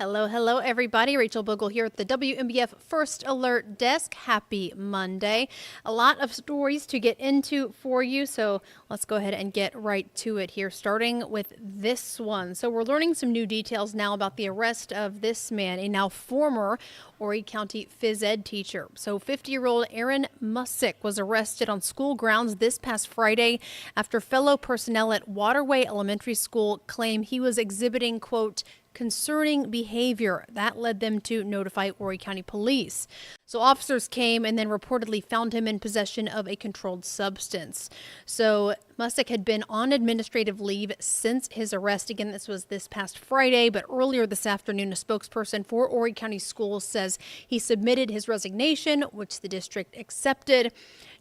Hello, hello, everybody. Rachel Bogle here at the WMBF First Alert Desk. Happy Monday. A lot of stories to get into for you, so let's go ahead and get right to it here, starting with this one. So we're learning some new details now about the arrest of this man, a now former Horry County phys ed teacher. So 50-year-old Aaron Musick was arrested on school grounds this past Friday after fellow personnel at Waterway Elementary School claim he was exhibiting, quote, concerning behavior. That led them to notify Horry County Police. So officers came and then reportedly found him in possession of a controlled substance. So Musick had been on administrative leave since his arrest. Again, this was this past Friday, but earlier this afternoon, a spokesperson for Horry County Schools says he submitted his resignation, which the district accepted.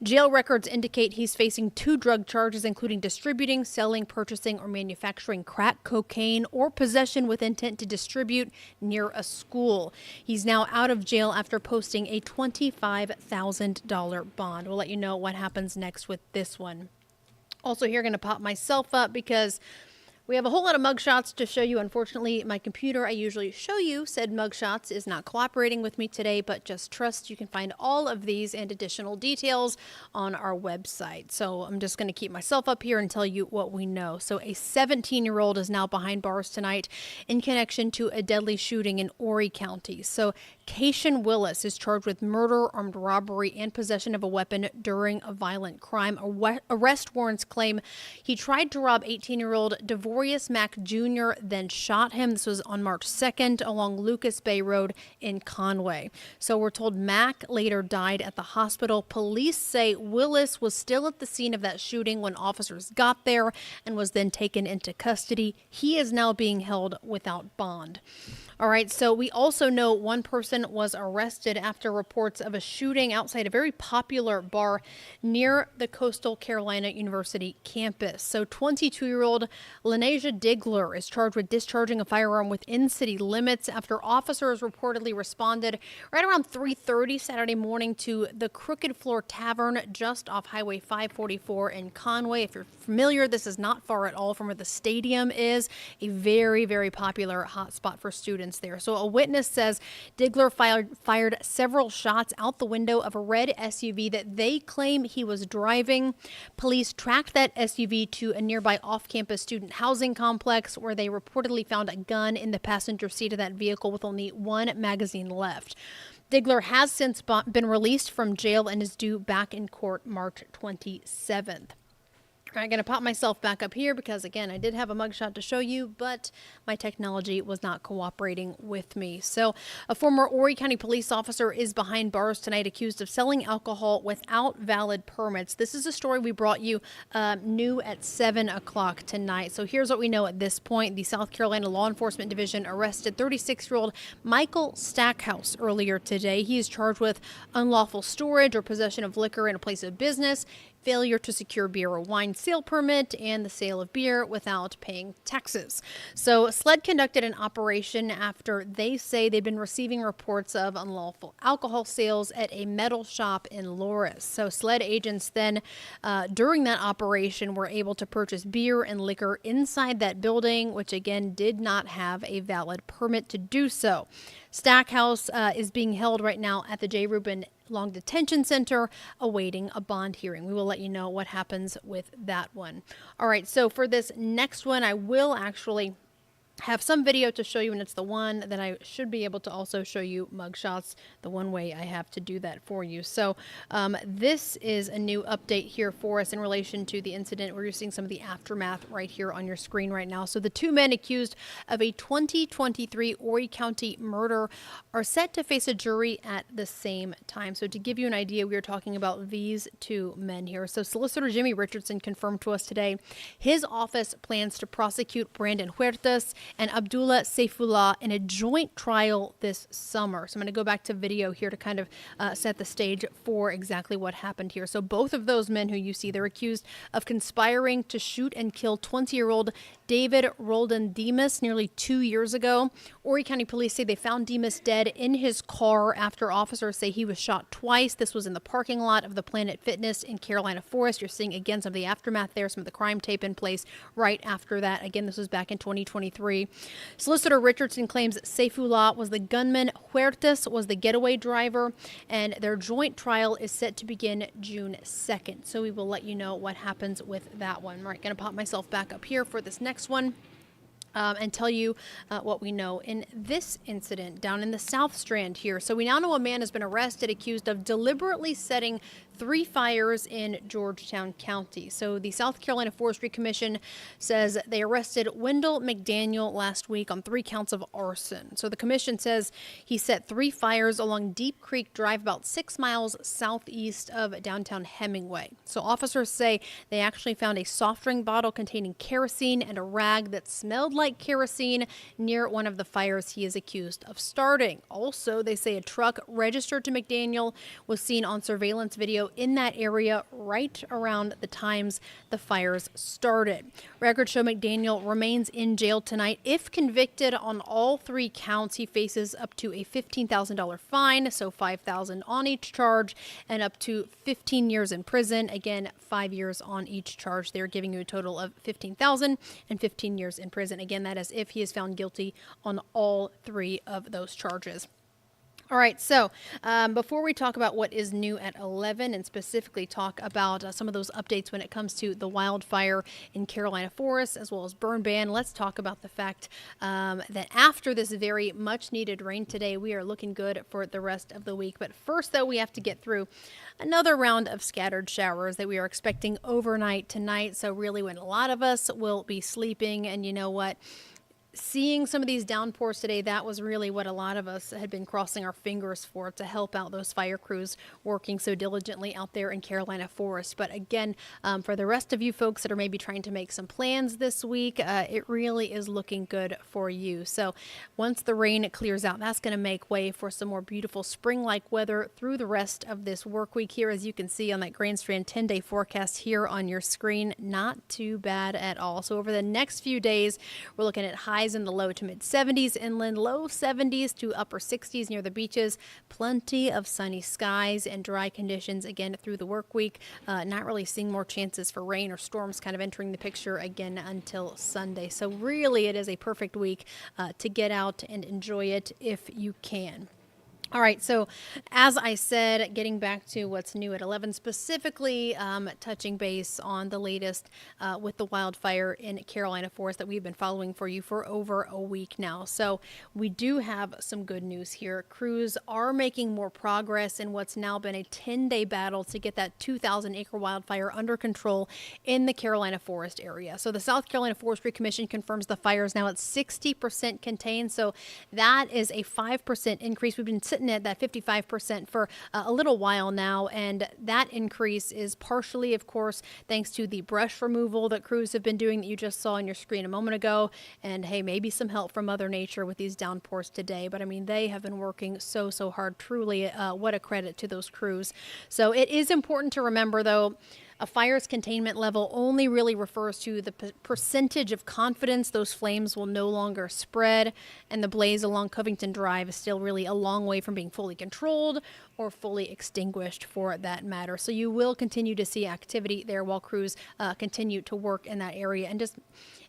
Jail records indicate he's facing 2 drug charges, including distributing, selling, purchasing, or manufacturing crack cocaine or possession with intent to distribute near a school. He's now out of jail after posting a $25,000 bond. We'll let you know what happens next with this one. Also here, going to pop myself up because we have a whole lot of mugshots to show you. Unfortunately, my computer I usually show you said mugshots is not cooperating with me today, but just trust you can find all of these and additional details on our website. So I'm just going to keep myself up here and tell you what we know. So a 17-year-old is now behind bars tonight in connection to a deadly shooting in Horry County. So Kayshawn Willis is charged with murder, armed robbery, and possession of a weapon during a violent crime. Arrest warrants claim he tried to rob 18-year-old Devorius Mack Jr., then shot him. This was on March 2nd along Lucas Bay Road in Conway. So we're told Mack later died at the hospital. Police say Willis was still at the scene of that shooting when officers got there and was then taken into custody. He is now being held without bond. All right, so we also know one person was arrested after reports of a shooting outside a very popular bar near the Coastal Carolina University campus. So 22-year-old Lenasia Digler is charged with discharging a firearm within city limits after officers reportedly responded right around 3:30 Saturday morning to the Crooked Floor Tavern just off Highway 544 in Conway. If you're familiar, this is not far at all from where the stadium is, a very, very popular hotspot for students there. So a witness says Digler fired several shots out the window of a red SUV that they claim he was driving. Police tracked that SUV to a nearby off-campus student housing complex where they reportedly found a gun in the passenger seat of that vehicle with only 1 magazine left. Digler has since been released from jail and is due back in court March 27th. I'm going to pop myself back up here because, again, I did have a mugshot to show you, but my technology was not cooperating with me. So a former Horry County police officer is behind bars tonight accused of selling alcohol without valid permits. This is a story we brought you new at 7 o'clock tonight. So here's what we know at this point. The South Carolina Law Enforcement Division arrested 36-year-old Michael Stackhouse earlier today. He is charged with unlawful storage or possession of liquor in a place of business, failure to secure beer or wine sale permit, and the sale of beer without paying taxes. So SLED conducted an operation after they say they've been receiving reports of unlawful alcohol sales at a metal shop in Loris. So SLED agents then, during that operation, were able to purchase beer and liquor inside that building, which again did not have a valid permit to do so. Stackhouse is being held right now at the J. Rubin Long Detention Center awaiting a bond hearing. We will let you know what happens with that one. All right, so for this next one, I will actually have some video to show you, and it's the one that I should be able to also show you mugshots, the one way I have to do that for you. So this is a new update here for us in relation to the incident where you're seeing some of the aftermath right here on your screen right now. So the 2 men accused of a 2023 Horry County murder are set to face a jury at the same time. So to give you an idea, we are talking about these 2 men here. So Solicitor Jimmy Richardson confirmed to us today his office plans to prosecute Brandon Huertas and Abdullah Saifullah in a joint trial this summer. So I'm going to go back to video here to kind of set the stage for exactly what happened here. So both of those men who you see, they're accused of conspiring to shoot and kill 20-year-old David Roldan Demas nearly 2 years ago. Horry County Police say they found Demas dead in his car after officers say he was shot twice. This was in the parking lot of the Planet Fitness in Carolina Forest. You're seeing again some of the aftermath there, some of the crime tape in place right after that. Again, this was back in 2023. free. Solicitor Richardson claims Saifullah was the gunman, Huertas was the getaway driver, and their joint trial is set to begin June 2nd. So we will let you know what happens with that one. All right, going to pop myself back up here for this next one. And tell you what we know in this incident down in the South Strand here. So we now know a man has been arrested accused of deliberately setting 3 fires in Georgetown County. So the South Carolina Forestry Commission says they arrested Wendell McDaniel last week on 3 counts of arson. So the commission says he set 3 fires along Deep Creek Drive about 6 miles southeast of downtown Hemingway. So officers say they actually found a soft drink bottle containing kerosene and a rag that smelled like kerosene near one of the fires he is accused of starting. Also, they say a truck registered to McDaniel was seen on surveillance video in that area right around the times the fires started. Records show McDaniel remains in jail tonight. If convicted on all 3 counts, he faces up to a $15,000 fine, so $5,000 on each charge, and up to 15 years in prison. Again, 5 years on each charge. They're giving you a total of $15,000 and 15 years in prison. Again, that is if he is found guilty on all 3 of those charges. All right, so before we talk about what is new at 11 and specifically talk about some of those updates when it comes to the wildfire in Carolina forests as well as burn ban, let's talk about the fact that after this very much needed rain today, we are looking good for the rest of the week. But first, though, we have to get through another round of scattered showers that we are expecting overnight tonight. So really when a lot of us will be sleeping, and you know what? Seeing some of these downpours today, that was really what a lot of us had been crossing our fingers for, to help out those fire crews working so diligently out there in Carolina forest. But again, for the rest of you folks that are maybe trying to make some plans this week, it really is looking good for you. So once the rain clears out, that's going to make way for some more beautiful spring-like weather through the rest of this work week here. As you can see on that Grand Strand 10-day forecast here on your screen, not too bad at all. So over the next few days, we're looking at highs in the low to mid 70s inland, low 70s to upper 60s near the beaches. Plenty of sunny skies and dry conditions again through the work week. Not really seeing more chances for rain or storms kind of entering the picture again until Sunday. So really it is a perfect week to get out and enjoy it if you can. All right, so as I said, getting back to what's new at 11, specifically touching base on the latest with the wildfire in Carolina forest that we've been following for you for over a week now. So we do have some good news here. Crews are making more progress in what's now been a 10-day battle to get that 2,000-acre wildfire under control in the Carolina forest area. So the South Carolina Forestry Commission confirms the fire is now at 60% contained. So that is a 5% increase. We've been sitting at that 55% for a little while now, and that increase is partially, of course, thanks to the brush removal that crews have been doing that you just saw on your screen a moment ago, and hey, maybe some help from Mother Nature with these downpours today. But I mean, they have been working so hard. Truly, what a credit to those crews. So it is important to remember, though, a fire's containment level only really refers to the percentage of confidence those flames will no longer spread, and the blaze along Covington Drive is still really a long way from being fully controlled or fully extinguished for that matter. So you will continue to see activity there while crews continue to work in that area, and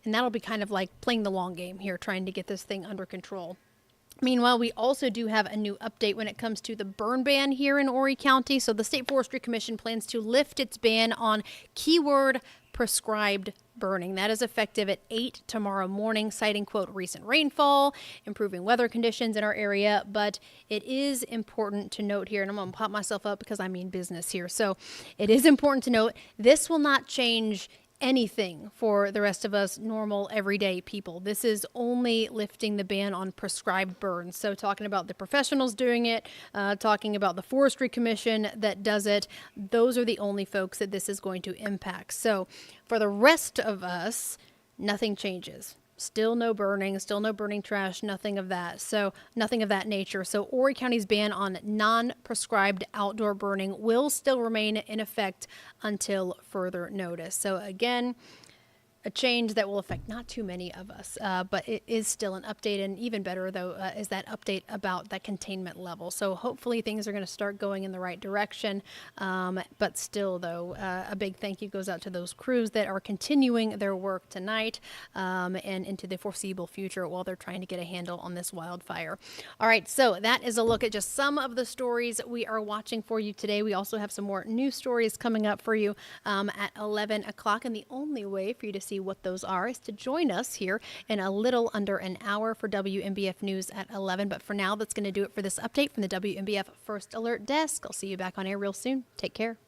that'll be kind of like playing the long game here, trying to get this thing under control. Meanwhile, we also do have a new update when it comes to the burn ban here in Horry County. So the State Forestry Commission plans to lift its ban on keyword prescribed burning. That is effective at 8 tomorrow morning, citing, quote, recent rainfall, improving weather conditions in our area. But it is important to note here, and I'm going to pop myself up because I mean business here. So it is important to note this will not change anything for the rest of us normal everyday people. This is only lifting the ban on prescribed burns. So talking about the professionals doing it, talking about the Forestry Commission that does it, those are the only folks that this is going to impact. So for the rest of us, nothing changes. Still no burning trash, nothing of that. So nothing of that nature. So Horry County's ban on non-prescribed outdoor burning will still remain in effect until further notice. So again, a change that will affect not too many of us, but it is still an update. And even better, though, is that update about that containment level. So hopefully things are going to start going in the right direction. But still, though, a big thank you goes out to those crews that are continuing their work tonight and into the foreseeable future while they're trying to get a handle on this wildfire. All right, so that is a look at just some of the stories we are watching for you today. We also have some more news stories coming up for you at 11 o'clock. And the only way for you to see what those are is to join us here in a little under an hour for WMBF News at 11. But for now, that's going to do it for this update from the WMBF First Alert Desk. I'll see you back on air real soon. Take care.